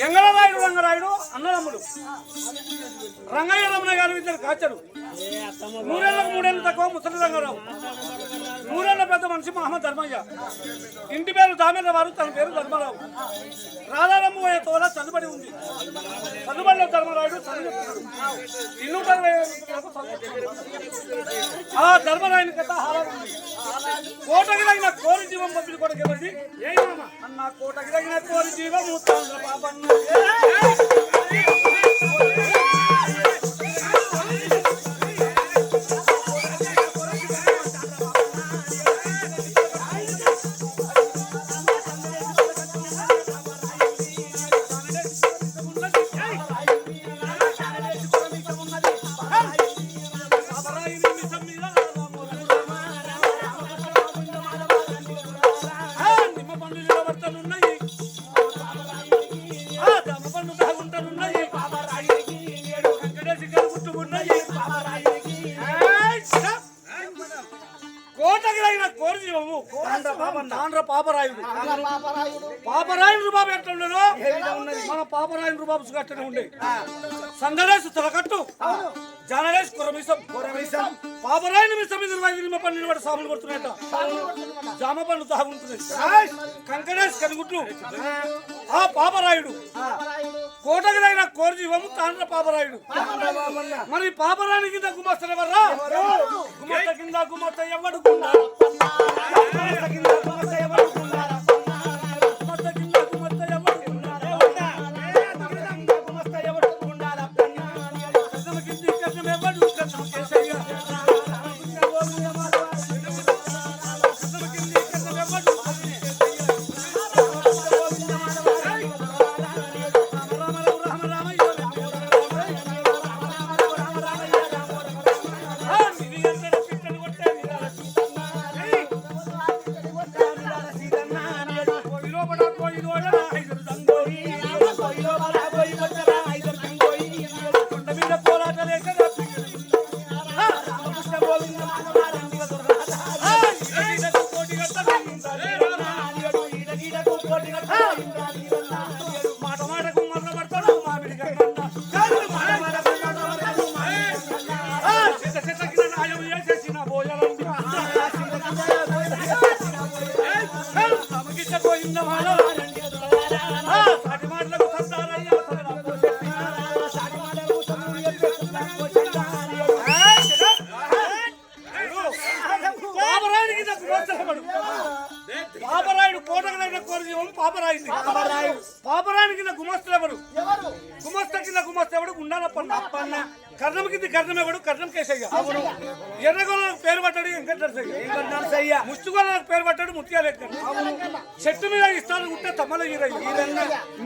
ఎంగళరాయుడు రంగరాయుడు అన్నదమ్ముడు. రంగయ్య రమణ గారు ఇద్దరు కాచరు. మూడేళ్లకు తక్కువ ముసలి రంగారావు. మూడేళ్ల పెద్ద మనిషి మహమ్మద్ ధర్మయ్య. ఇంటి పేరు దామేంద్ర వారు, తన పేరు ధర్మరావు. రాధారమ్మ పోయే తోల చదుబడి ఉంది. చదుబడిలో ధర్మరాయుడు చదువుతున్నాడు. ఇల్లు ఆ ధర్మరాయుని కథ హారం ఉంది. కోటకి తగిన కోరి జీవం పంపిణీ కొడుకు ఎవరిది? అన్న కోటకి తగిన కోరి జీవము పాపన్న. పాపరాయుడు బాబు ఎట్లా ఉండేనో మన పాపరాయుడు బాబు కట్టనే ఉండే. సందడేసి తలకట్టు, జానడేసి కురమిసం. పాపరాయుడు మిసం మీద 20 పన్ను నిలబడి సాములు కొడుతున్నాయట. జామ పన్ను తాగుంటున్నాయి. కంకడేసి కనుగుట్టు ఆ పాపరాయుడు. కోటకి తగిన కోరజీవము తాండ్ర పాపరాయుడు. మరి పాపరాయుని కింద గుమస్తలు ఎవర్రా? గుమస్త కింద గుమస్త ఎవడుకున్నా పాపరాయుడు కోటకు దగ్గర కోరజీవం పాపరాయుడు. పాపరాయుడు కింద గుమస్తలు ఎవరు? గుమస్త కింద గుమస్త ఎవడు? గుండాలప్పన్న. కర్ణం కింద కర్ణం ఎవడు? కర్ణం కేసయ్య. ఎర్రగొల్లకు పేరు పట్టాడు వెంకటనరసయ్య. ముష్టిగొల్లకు పేరు పట్టాడు ముత్యాలెక్కడు. చెట్టు మీద ఇస్తాను ఉంటే తమ్మల ఈరయ్య.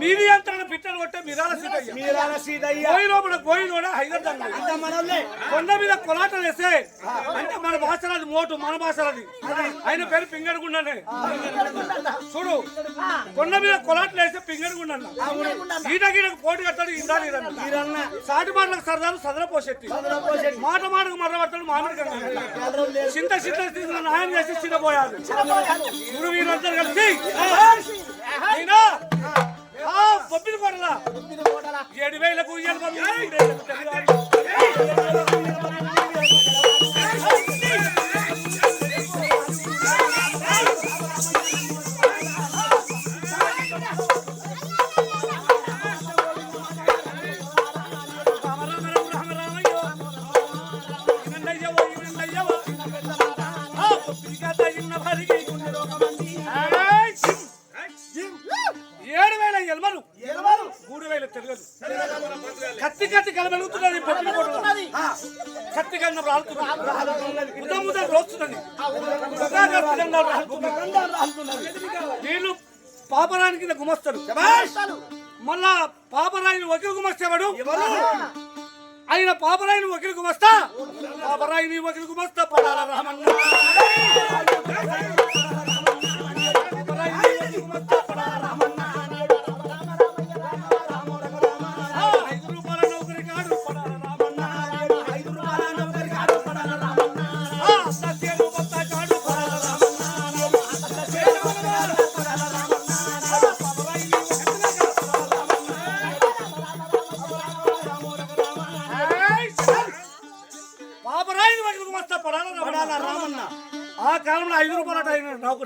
నీలి యంత్రాన్ని పిట్టలు కొట్టే మిరాల సీతయ్య. గోయిలోపల గోయిలోడ హైదర్ దంగ. కొండ మీద కొలాటలు వేసే అంటే మన భాషలది మోటు, మన భాషలది. ఆయన పేరు పింగడుగుండనే. చూడు, కొండ మీద కొలాటలు వేస్తే పింగడుగుండన్న. ఈటగీటకు పోటీ కట్టాడు ఇందాలి సాటి మాటలకు సరదాలు సదరపోసెట్టి. మాట మాటకు మర్రబడతాడు మామిడి కన్నా. చింత చింత న్యాయం చేసి చిన్నపోయాడు. ఇప్పుడు వీరందరూ కలిసి అయినా బొబ్బిలి కోటలా 7,000కు కత్తి కత్తి కలబెలుగుతున్నది. కత్తి కన్నా రాలుతున్నది. ముద ముద రోస్తున్నది. వీళ్ళు పాపరాయని కింద గుమస్తాడు. మళ్ళా పాపరాయిని ఒకరి గుమస్తేవాడు ఆయన. పాపరాయిని ఒకరి గుమస్తా, పాపరాయిని ఒకరి గుమస్తా పడాల రామన్న.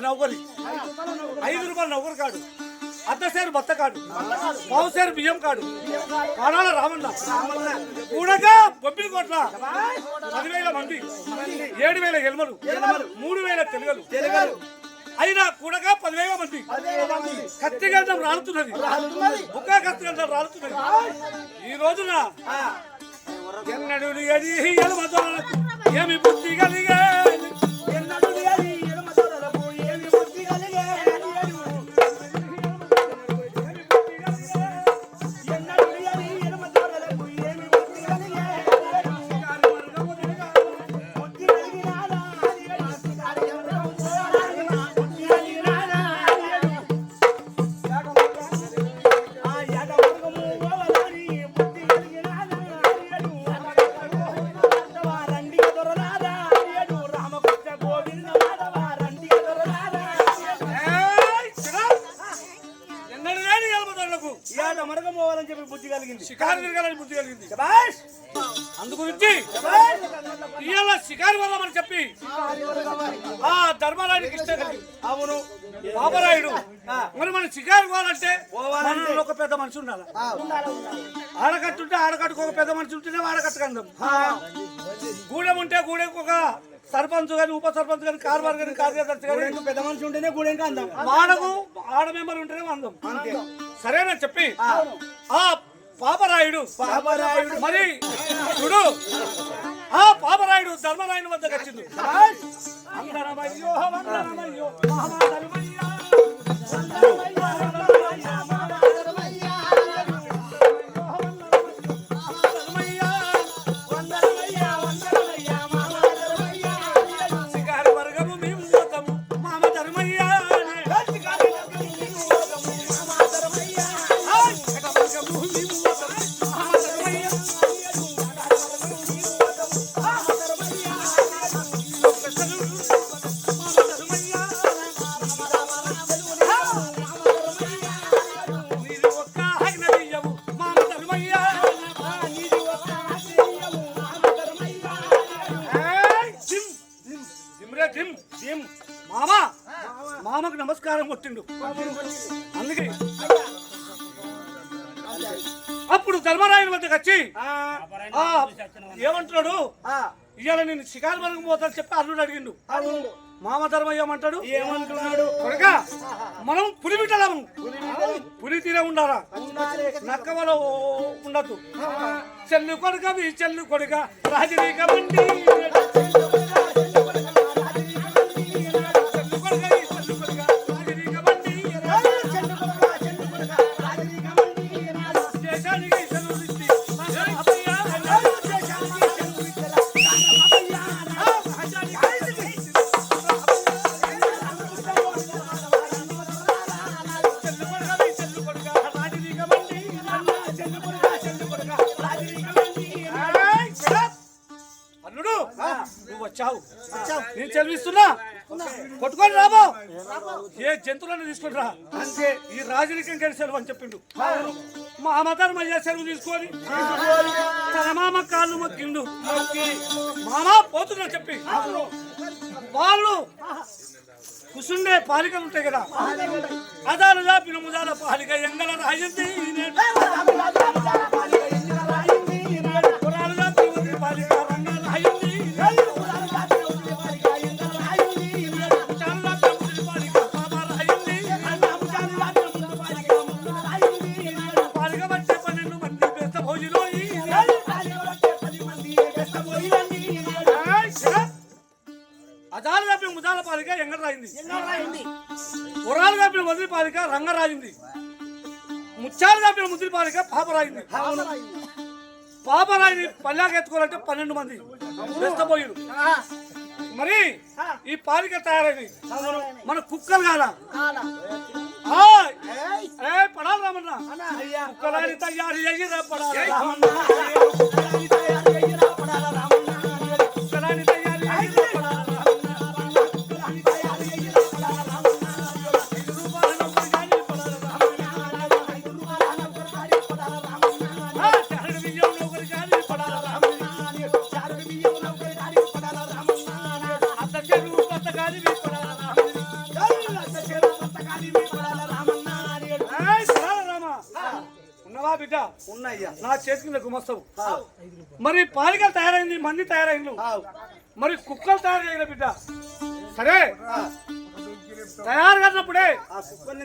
నౌకరి 5 రూపాయల నౌకరి కాడు, అర్ధసేరు బత్త కాడు, పావుసేరు బియ్యం కాడు, కాడాల రామన్న కూడగా బొబ్బిలి కోట్ల 10,000 మంది, 7,000 ఎల్మలు, 3,000 తెలుగలు అయినా కూడగా 10,000 మంది. కత్తి గంటం రాలుతున్నది, బుక్క కత్తి గంటం రాలుతున్నది. ఈ రోజున ఎన్నడు ఏమి బుద్ధి కలిగే, షికారు తిరగాలని బుద్ధి కలిగింది. అందుగురించి ఇవాళ షికారు వల్ల చెప్పి ఆ ధర్మరాయుడికి ఇష్టం కలిగి అవును బాబరాయుడు మరి మన షికారు పోవాలంటే ఒక పెద్ద మనిషి ఉండాలి. ఆడకట్టుంటే ఆడకట్టుకు ఒక పెద్ద మనిషి ఉంటేనే ఆడకట్టుకు అందం. గూడెం ఉంటే గూడెంకు ఒక సర్పంచ్ గాని ఉప సర్పంచ్ గాని కార్బార్ గాని కార్యదర్శి గాని పెద్ద మనిషి ఉంటేనే గూడెంకు అందం. వాడకు ఆడ మెంబర్ ఉంటేనే అందం. సరేనా చెప్పి ఆ పాపరాయుడు మరి చూడు ఆ పాపరాయుడు ధర్మరాయుని వద్దకు వచ్చింది. వందనమయ్యో వందనమయ్యో మహాధర్మయ్యా మామకు నమస్కారం కొట్టిండు. అందుకే అప్పుడు ధర్మరాయుని వద్దకు వచ్చి ఏమంటున్నాడు, ఇవాళ నేను షికారు వరకు పోతాను చెప్పి అర్జునుడు అడిగిండు. మామ ధర్మయ్య ఏమంటాడు, ఏమంటున్నాడు, కొడుక మనం పులి బిడ్డలము, పులి తీరే ఉండాలా, నక్కవలో ఉండద్దు. చెల్లు కొడుక మీ చెల్లు కొడుక రాజనీక బండి నేను చదివిస్తున్నా కొట్టుకొని రాబో, ఏ జంతువులను తీసుకొని రా అంటే ఈ రాజరికం గడి సెలవు అని చెప్పిండు. మా అమ్మధర్మయ్య సెలవు తీసుకొని తన మామ కాళ్ళు మొక్కిండు. మామ పోతున్నా చెప్పి వాళ్ళు కుసుండే పాలికలు ఉంటాయి కదా, అదాలు జాపిన ముదాల పాలిక ఎంగల రాయింది అదాలు కాపిన ముదాల పాలిక ఎంగడ రాయింది, ఉరాలు కాపిన వదిలి పాలిక రంగ రాయింది, ముచ్చాలు కాపిన ముదిరి పాలిక పాప రాయింది. పాపరాయిని పల్లాకి ఎత్తుకోవాలంటే 12 మంది వెస్తపోయిరు. మరి ఈ పాలిక తయారైంది మన కుక్కలు కాదా, పడాలి రామన్నా కుక్కలాని తయారు చేసి పడాలి బిడ్డ ఉన్నాయ్యా నా చేతి కింద గుమస్తావు. మరి పాలికలు తయారైంది, మంది తయారైంది, మరి కుక్కలు తయారైన బిడ్డ. సరే తయారు కన్నప్పుడే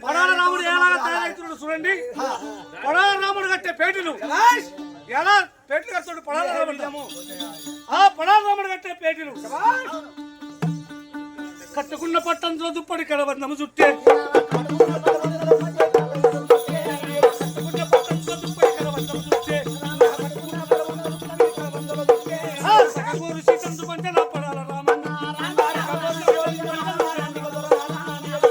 పడాల రాముడు ఎలా తయారవుతున్నాడు చూడండి. పడాల రాముడు కట్టే పేటలు ఎలా పేటలు కట్టాడు పడాల రాముడు. ఆ పడాల రాముడు కట్టే పేటలు కట్టుకున్న పట్టంతో దుప్పటి కడబందము చుట్టే సగగోరు సీతందు పంచన పడాల రామన్న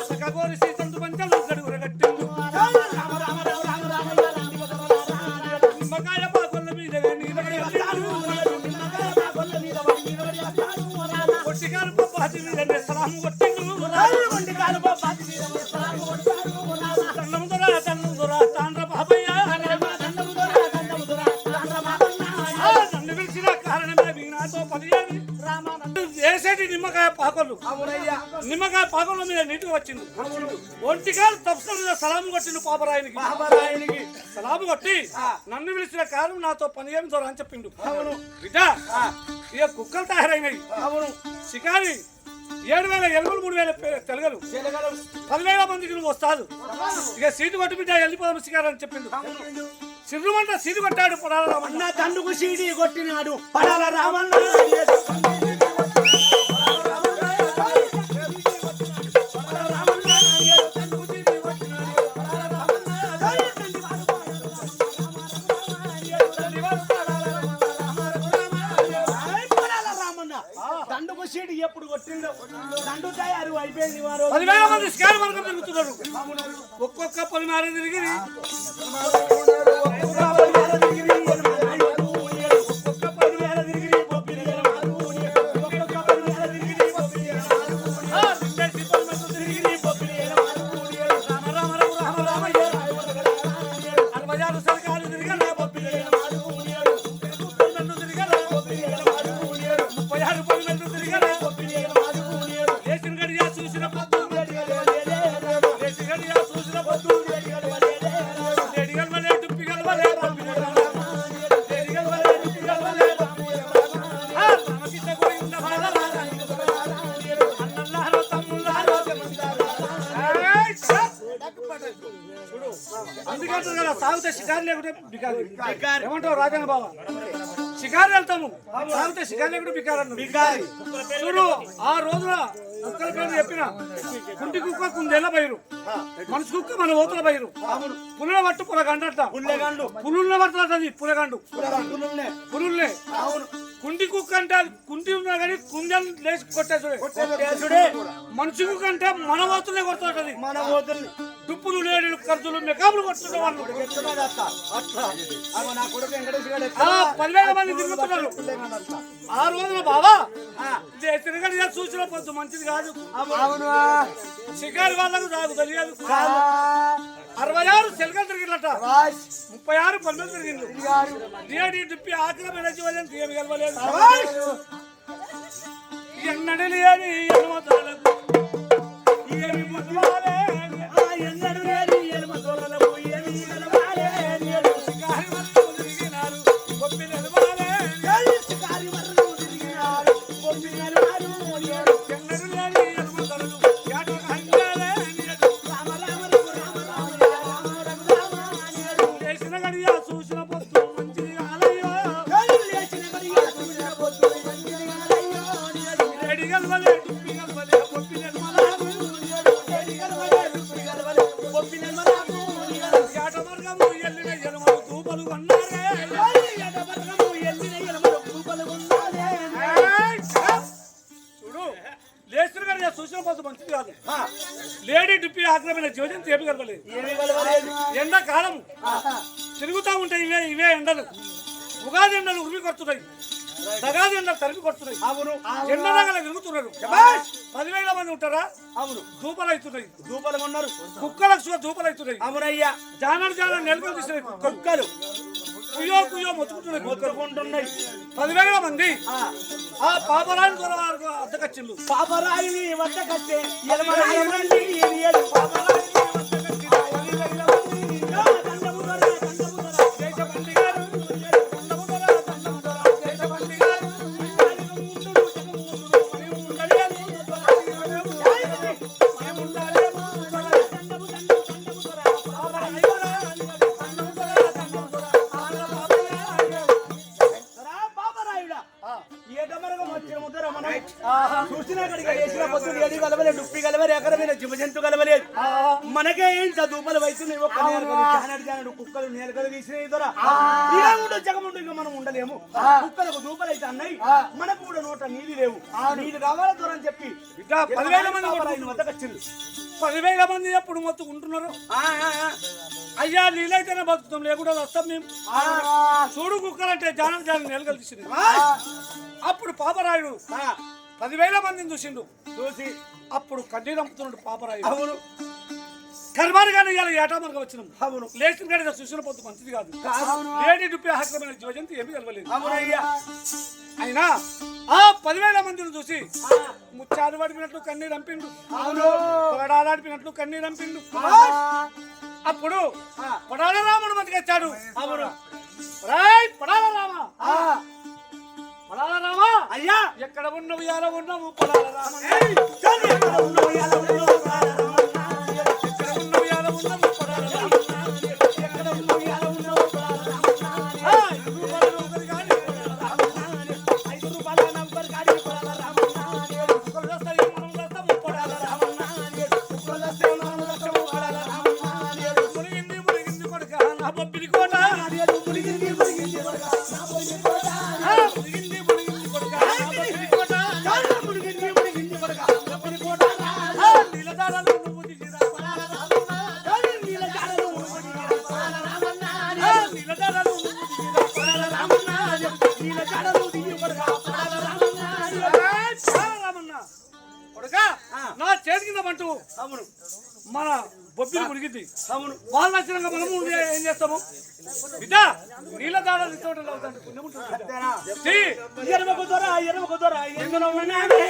సగగోరు సీతందు పంచలు గడుగుర కట్టిండు నిమ్మకాయ పాకొల్ల మీద కొట్టికారు పాతి మీద సలాము కొట్టిండు దండం దొర తాండ్ర బాబయ్య నన్ను పిలిచిన కారణమే వీణాతో పదిహేను వేసేటి నిమ్మకాయ పాకొల్లు. నిమ్మకాయ పాకొల్ల మీద నీటికి వచ్చింది. ఒంటికాలు తప్ప సలాము కొట్టిండు పాపరాయనికి. సలాము కొట్టి నన్ను పిలిచిన కారణం నాతో పని ఏమి దొర అని చెప్పిండు. బిడ్డ ఇక కుక్కలు తయారైనవి. షికారి 7,000 ఎలుగులు 3,000 తెలుగలు 10,000 మందికి నువ్వు వస్తాదు. ఇక సీటు కొట్టి బిడ్డ వెళ్ళిపోదాం షికారు అని చెప్పిండు. సిర్రుమంట సీటు కొట్టాడు పడాల రామన్న. తండ్రుకు సీడి కొట్టినాడు పడాల రామన్న. దండుకు సీడి ఎప్పుడు కొట్టిండో దండు తయారు అయిపోయింది. 10,000 మంది షికారు మనకు తిరుగుతున్నారు. ఒక్కొక్క 10,000 తిరిగి అందుకంటారు కదా సాగుతే షికారు లేకుంటే బికారు. ఏమంటావు రాజన్న బాబా? షికారు వెళ్తాము, సాగుతే షికారు లేకుంటే బికారు అన్న బికారి. చూడు ఆ రోజున కుక్కల పేరు చెప్పిన కుంటి కుక్క కుందేళ్ళ బయరు, మనిషి కుక్క మన ఓతుల బయరు, పులుల పట్టు పులగండట పులుల్ని పడుతుంటది పులగండు పులుల్నే. కుంటి కుక్క అంటే అది కుంటి ఉన్నా కానీ కుందేలు లేచి కొట్టేసుడే. మనిషి కుక్క అంటే మన ఓతులనే కొడుతుంటది. మన ఓతుల్ని దుప్పులు లేడు ఖర్చులు మెకాబులు కొట్టుకునే వాళ్ళు 10,000 మంది తిరుగుతున్నారు. ఆ రోజున బాబా తిరగడి చూసిన పొద్దు మంచిది కాదు. షికారి వాళ్ళకు నాకు తెలియదు. 66 సెల్కలు తిరిగినట, 36 పనులు తిరిగింది. డిఐడి దుప్పి ఆకలి మెనర్జీ వల్ల తీయమి కలవలేదు. ఎన్నడి లేని ఎన్నమతాలకు ఏమి ముద్దువాలే ఎన్నడు లేని ఎన్నమతోలకు ఏమి కలవాలే. షికారి వరకు తిరిగినారు గొప్పి నిలవాలే. షికారి వరకు తిరిగినారు గొప్పి నిలవారు. ఎన్నడు లేని ఎన్నమతోలకు యాటకు హంగాలే. రామ రామ లేచిన గడియ చూసిన పొద్దు మంచిది కాలయ్యో. లేచిన గడియ చూసిన పొద్దు మంచిది కాలయ్యో. లేడి గల్వలే దుప్పి గల్వలే గొప్పి నిలమలాగు. లేడి గల్వలే దుప్పి గల్వలే గొప్పి నిలమలాగు. యాట మార్గము ఎల్లిన ఎలమలు తూపలు కొన్నారే. యాట మార్గము ఎల్లిన ఎలమలు తూపలు కొన్నారే. చూడు లేచిన గడియ చూసిన పొద్దు మంచిది కాదు. లేడీ డుప్పి ఆగ్రహమైన జీవజంతు ఏమి కలవలేదు. ఎండాకాలం తిరుగుతూ ఉంటాయి ఇవే ఎండలు. ఉగాది ఎండలు ఉరిమి కొడుతున్నాయి, తగాది ఎండలు తరిమి కొడుతున్నాయి. ఎండనగల తిరుగుతున్నారు. 10,000 మంది ఉంటారా? అవును. దూపలు అవుతున్నాయి, దూపలు ఉన్నారు. కుక్కలకు దూపలు అవుతున్నాయి. అవునయ్యా. జానడు నెలకొని తీసినాయి కుక్కలు. కుయ్యో కుయ్యో మొత్తుకుంటున్నాయి, మొత్తుకుంటున్నాయి. 10,000 మంది ఆ పాపరాయిని అద్దకచ్చిళ్ళు. పాపరాయిని వద్దకచ్చే పాపరాయిని ఎరకలు తీసిన దొర జగముండు ఇంకా మనం ఉండలేము కుక్కలకు దూపలు అయితే అన్నాయి మనకు కూడా నోట నీళ్ళు లేవు నీళ్ళు కావాల దొర అని చెప్పి 10,000 మంది వద్దకు వచ్చింది 10,000 మంది ఎప్పుడు మొత్తుకుంటున్నారు అయ్యా నీళ్ళైతేనే బతుకుతాం లేకుండా వస్తాం మేము చూడు కుక్కలంటే జానం నెలగలు తీసింది అప్పుడు పాపరాయుడు 10,000 మందిని చూసి అప్పుడు కడ్డీ రంపుతున్నాడు పాపరాయుడు అవును కర్మారు కానీ ఇలా ఏటా మనకు వచ్చినాం అవును లేచిన కానీ చూసిన పొద్దు మంచిది కాదు లేడీ డుప్పి ఆక్రమణ జీవజంతి ఏమీ కలవలేదు అవునయ్యా అయినా ఆ 10,000 మందిని చూసి ముచ్చాలు పడిపినట్లు కన్నీరు రంపిండు కొడాలాడిపినట్లు కన్నీరు రంపిండు అప్పుడు పడాల రాముడు బతికొచ్చాడు అవును పడాల రామా పడాల రామా అయ్యా ఎక్కడ ఉన్నవు ఎలా ఉన్నావు పడాల రామ ఎక్కడ ఉన్నావు ఎలా ఉన్నావు ఎక్కడ ఉన్నవు ఎలా ఉన్నావు పడాల రామ ఎక్కడ ఉన్నావు ఎలా ఉన్నావు నా చేతి కింద పంటు అవును మన బొబ్బిని ముడిగింది అవును వాళ్ళు నచ్చినాక మనము ఏం చేస్తాము బిడ్డ నీళ్ళ దాడాలు ఇస్తూ పుణ్యం ఉంటుంది ఎరుమకు దొర ఎందులో ఉన్నాడే